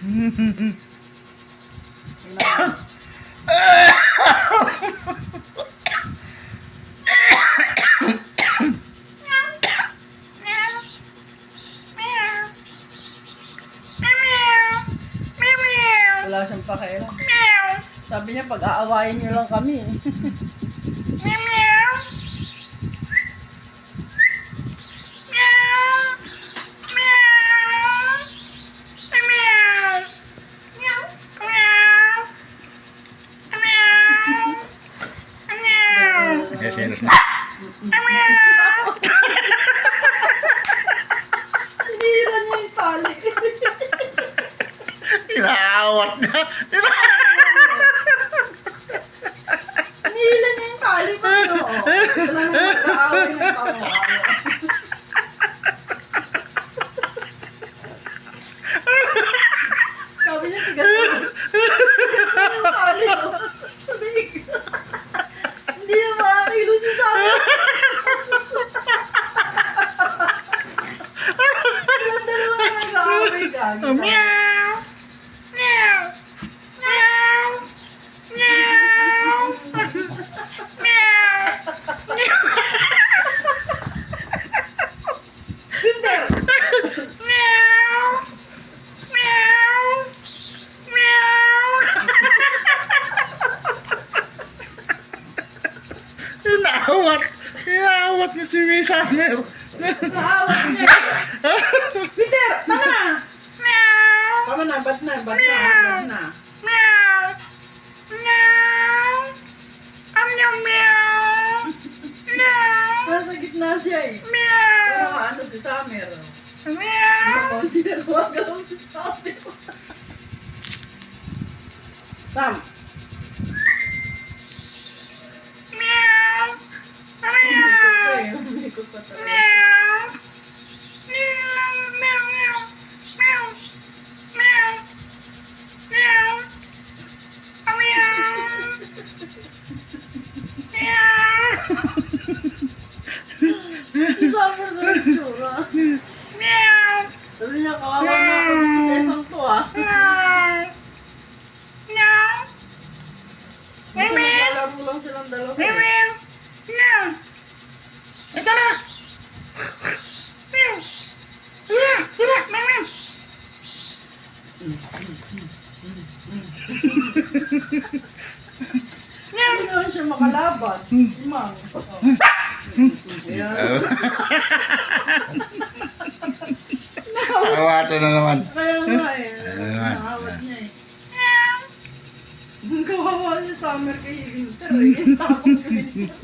Wala siyang pakialam. Sabi niya, pag-aawayin niyo lang kami. Yes. Hinira niya yung tali. Inaawat na. Hinira niya yung tali pa yun. Wala nang mag-aaway ng pang-aaway. Sabi niya, tigas yung tali ko. Sabi niya, hindi niya makakilo si Sabi. Silang dalawa na nag-aaway gagi. Binder! Inaawat niya si Miss Summer. Naawat niya. Binder! Tama na! Tama na, bad na. Nasa gitna siya eh. Pero ano si Summer? Hindi na gumagalaw si Summer. Sam! Umikot pa tayo. Si Summer na yung tsura. Sabi niya, kawawa na ako dito sa isang to ah. Basta naglalaro lang silang dalawa. Ito na! Hindi naman siya makalaban. Imang. Ayan. Awatan na naman. Kaya nga eh. Ayan. Nakawat niya eh. Ang kawawa si Summer kay Winter eh. Tapos kay Winter.